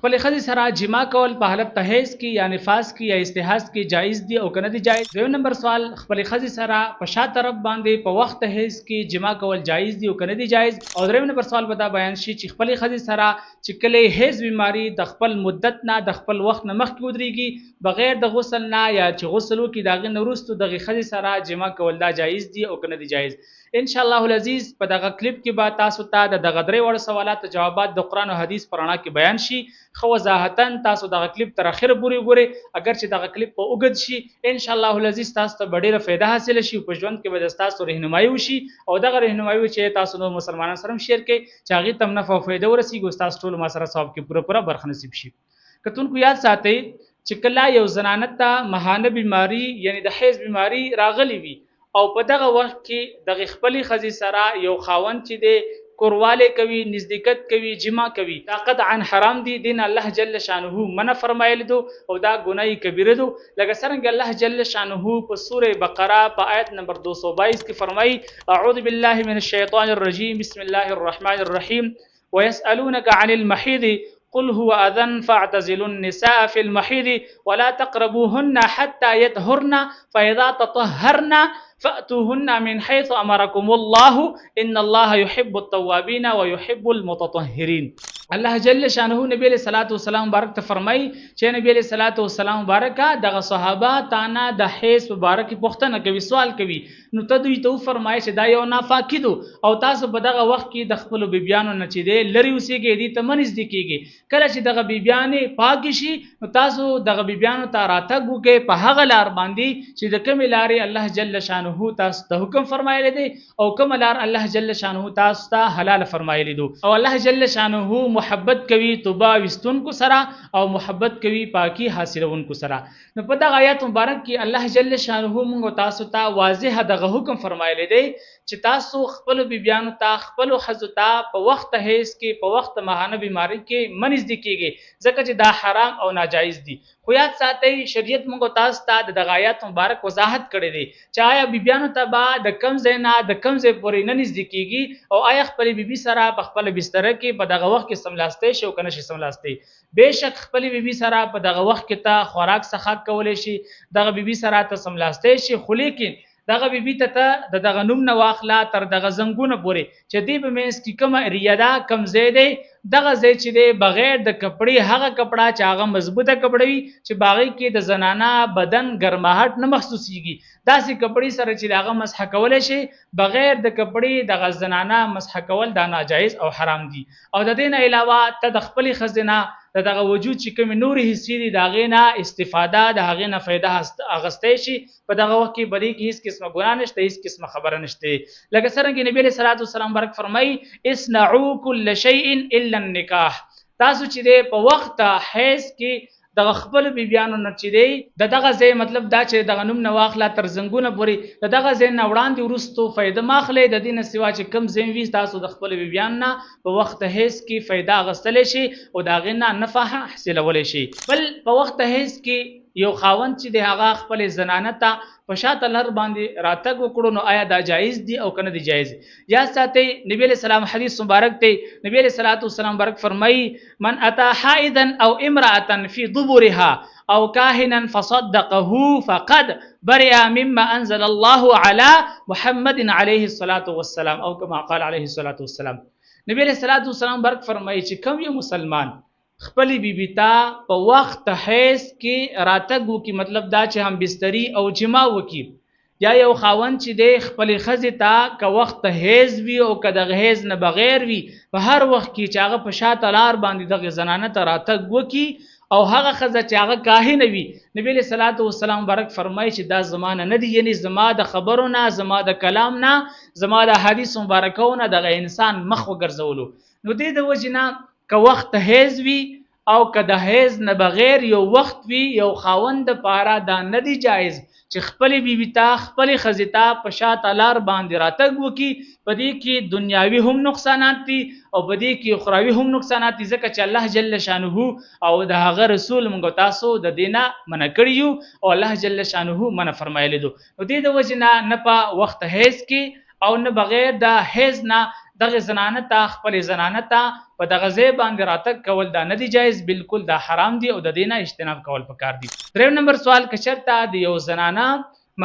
خپل خزي سره جما کول په حالت تهیز کې یا نفاس کې یا استحاض کې جایز دي او کنه دي جایز. دویم نمبر سوال خپل خزي سره په شا طرف باندې په وخت تهیز کې جما کول جایز دي او کنه دي جایز. او دریم نمبر سوال به دا بیان شي چې خپل خزي سره چې کله هیز بیماری د خپل مدت نه د خپل وخت نه مخکې ودرېږي بغیر د غسل نه یا چې غسل وکړي داغه نه وروسته دغه خزي سره جما کول دا جایز دي او کنه دي جایز. ان شاء الله العزیز په دغه کلیپ کې به تاسو ته د دغه درې وړ سوالات جوابات د قران او حدیث پرانا کې بیان شي. خو وضاحتن تاسو دغه کلیپ تر اخر پورې وګورئ. اگر چې دغه کلیپ په اوږد شي ان شاء الله العزیز تاسو ته ډیره فایده حاصل شي په ژوند کې به تاسو رهنمایي وشي او دغه رهنمایي چې تاسو نو مسلمانانو سره شیر کړئ چې هغه تم نه فایده ورسیږي تاسو ټول ما سره ثواب کې پوره برخه نصیب شي. کتونکو یاد ساتئ چې کله یو زنانه ته مهانه بیماری یعنی د حیض بیماری راغلی وي او په دغه وخت کې د خپل خزي سره یو خاوند چې دی کورواله کوي نزدېکت کوي جما کوي دا قطعا حرام دي. دین الله جل شانه منع فرمایلی دو او دا ګناي کبیره دو. لکه څنګه الله جل شانه په سوره بقره په آیت نمبر 222 کې فرمایي اعوذ بالله من الشیطان الرجیم بسم الله الرحمن الرحیم ويسألونك عن المحيض قل هو أذن فاعتزلوا النساء في المحيض ولا تقربوهن حتى يطهرن فإذا تطهرن فأتوهن من حيث أمركم الله إن الله يحب التوابين ويحب المتطهرين. الله جل شانه نبی علیہ الصلوۃ والسلام مبارک ته فرمای چې نبی علیہ الصلوۃ والسلام مبارک دغه صحابه تانا د حیض مبارک پوښتنه کوي سوال کوي نو ته دوی ته فرمای چې دا یو نافاکی دو او تاسو په دغه وخت کې د خپل بیبيانو نه چې دی لری اوسېږي دي ته منځ دي کېږي کله چې دغه بیبيانې پاک شي نو تاسو دغه بیبيانو ته راتګ وکړي په هغه لار باندې چې د کوم لارې الله جل شانه تاسو ته حکم فرمایلی دی او کوم لار الله جل شانه تاسو ته حلال فرمایلی دو. او الله جل شانه محبت کوي توبه وستونکو سره او محبت کوي پاکي حاصلونکو سره. نو په دغه آیات مبارک کې الله جل شانه موږ تاسو ته واضح دغه حکم فرمایلی دی چې تاسو خپل بیبيانو ته خپل حضو ته په وخت هیڅ کې په وخت ماهانه بیماری کې منځ دي کېږي ځکه چې دا حرام او ناجایز دي. خو یاد ساتئ شریعت موږ تاسو ته د دغه آیات مبارک وضاحت کړی دی چې آیا بیبيانو ته به د کم ځای نه د کم ځای پورې نه نږدې کېږي او آیا خپل بیبي سره په خپل بستر کې په دغه وخت کې سملاستی شي او کنه شي سملاستی. بهشک خپل بیبي سره په دغه وخت کې ته خوراک څخه کولای شي دغه بیبي سره ته سملاستی شي خو لیکن دغه بیبي ته دغه نوم نه واخلا تر دغه زنګونه پورې چې دی به مینس کې کوم ریاده کم ځای دی دغه ځای چې دی بغیر د کپړې هغه کپڑا چې هغه مضبوطه کپړې وي چې باغی کې د زنانه بدن ګرماهټ نه محسوسيږي داسې کپړې سره چې هغه مسح کولای شي بغیر د کپړې د زنانه مسح کول دا ناجایز او حرام دي. او د دې نه علاوه ته د خپل خزینه دغه وجود چې کوم نوري حصے دي دا غینا استفاده د هغه نه فائدہ اغستې شي په دغه وخت کې بدی کې هیڅ قسمه ګناه نشته هیڅ قسمه خبره نشته. لکه څنګه نبی صلی الله علیه وسلم برک فرمای اسنعوا كل شيء الا النکاح تاسو چې دی په وخت حیض کې د خپل بیبيانو نه چې دی دغه ځای مطلب دا چې دغه نوم نه واخلا تر زنګونه پورې دغه ځای نه وړاندې ورستو فائدہ ماخلې د دې نه سوا چې کم ځای وي تاسو د خپل بیبيان نه په وخت حیض کې فائدہ غستلې شي او دا غنه نفع حاصلولې شي. بل په وخت حیض کې یو خاوند چې د هغه خپل زنانه ته په شاته لر باندې راتګ وکړو نو آیا دا جایز دي او کنه دي جایز. یا ساتي نبی علیہ السلام حدیث مبارک ته نبی علیہ الصلوۃ والسلام مبارک فرمایي من اتى حائضا او امراه في دبرها او كاهنا فصدقه فقد برئ مما انزل الله على محمد عليه الصلاه والسلام او كما قال عليه الصلاه والسلام. نبی علیہ الصلوۃ والسلام مبارک فرمایي چې کوم یو مسلمان خپل بیبي ته په وخت حیض کې راتګ وکي مطلب دا چې هم بستری او جما وکي یا یو خاوند چې د خپل خزې ته که وخت حیض وي او که د حیض نه بغیر وي په هر وخت کې چې هغه په شاته لار باندې دغه زنانه ته راتګ وکي او هغه خزه چې هغه کاهن وي نبی صلی الله علیه وسلم برک فرمایي چې دا زمانه نه دی یعنی زما د خبرو نه زما د کلام نه زما د حدیث مبارکونه دغه انسان مخ وګرځولو. نو دې د وجنه که وخت حیض وي او که د حیض نه بغیر یو وخت وي یو خاوند پاره دا نه دی جایز چې خپل بیبي ته خپل خزې ته په شاته لار باندې راتګ وکي. په دې کې دنیاوي هم نقصانات دي او په دې کې اخروی هم نقصانات دي ځکه چې الله جل شانه او د هغه رسول موږ تاسو د دینه منع کړیو او الله جل شانه منع فرمایلی دو. نو دې د وجه نه په وخت حیض کې او نه بغیر د حیض نه دغه زنانه ته خپل زنانه ته په دغه ځای باندې راتګ کول دا نه دی جایز، بالکل دا حرام دی او د دې نه اجتناب کول پکار دي. دریم نمبر سوال که چېرته د یو زنانه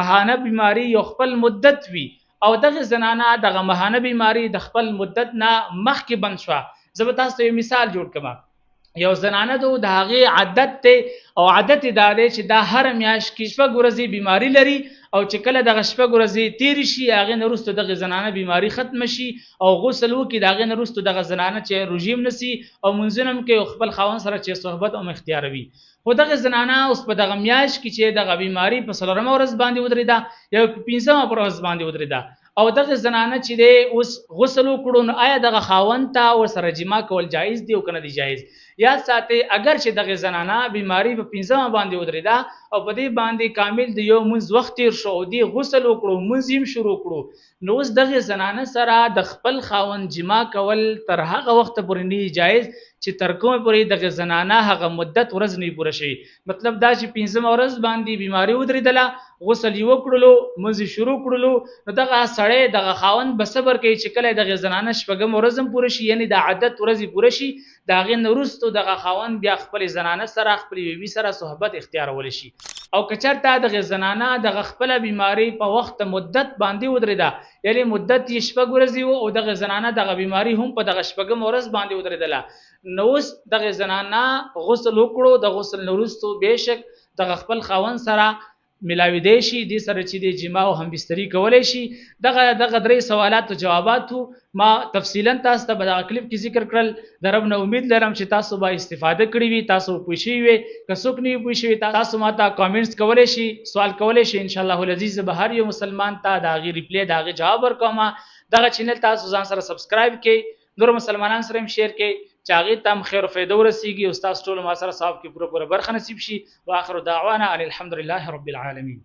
مهانه بیماری یو خپل مدت وي او دغه زنانه دغه مهانه بیماری د خپل مدت نه مخکې بند شوه. زه به تاسو ته یو مثال جوړ کړم. یو زنانه د هغې عادت ته او عادت دا دی چې دا هر میاشت کې شپږ ورځې بیماری لري او چې کله دغه شپږ ورځې تېرې شي هغې نه وروسته دغه زنانه بیماری ختمه شي او غسل وکړي، د هغې نه وروسته دغه زنانه چې روژې نیسي او لمونځونه هم کوي او خپل خاوند سره چې صحبت هم اختیاروي. خو دغه زنانه اوس په دغه میاشت کې چې دغه بیماری په څلورمه ورځ باندې ودرېده یا په پنځمه ورځ باندې ودرېده او دغه زنانه چې دی اوس غسل وکړو، نو آیا دغه خاوند ته ورسره جما کول جایز دی او که نه دی جایز؟ یاد ساتئ اگر چې دغه زنانه بیماری په پنځمه باندې ودرېده او په دې باندې کامل د یو مونځ وخت تیر شو او دې غسل وکړو، مونځ یې شروع کړو، نو اوس دغه زنانه سره د خپل خاوند جما کول تر هغه وخته پورې نه جایز چې تر کومه پورې دغه زنانه هغه مدت ورځ نه پوره شي. مطلب دا چې پنځمه ورځ باندې بیماری ودرېدله، غسل یې وکړلو، مونځ شروع کړلو، نو دغه سړی دغه خاوند به صبر کوي چې کله دغه زنانه شپږم ورځ هم پوره شي، یعنی د عادت ورځې پوره شي، د هغې نه وروسته دغه خاوند بیا خپل زنانه سره خپل بیبي سره صحبت اختیارولی شي. او که چېرته دغه زنانه دغه خپله بیماری په وخت مدت باندې ودرېده، یعنی مدت یې شپږ ورځې و او دغه زنانه دغه بیماری هم په دغه شپږم ورځ باندې ودرېدله، نو اوس دغه زنانه غسل وکړو، د غسل نه وروسته بېشک دغه خپل خاوند سره ملاویدی شي، دې سره چې د جما او همبستري کولی شي. دغه درې سوالاتو جواباتو ما تفصیلا تاسو ته په دغه کلیپ کې ذکر کړل. د رب نه امید لرم چې تاسو به استفاده کړي وي، تاسو پوه شوي وي. که څوک نه وي پوه شوي تاسو ما ته کامنټس کولی شي، سوال کولی شي، انشاءالله العزیز به هر یو مسلمان ته د هغې ریپلی د هغې جواب ورکوم. دغه چینل تاسو ځان سره سبسکرایب کړئ، نور مسلمانان سره هم شیر کړئ چې هغې ته هم خیر او فایده ورسیږي او ستاسو ټولو ما سره ثواب کې پوره برخه نصیب شي. واخر دعوانا ان الحمد لله رب العالمین.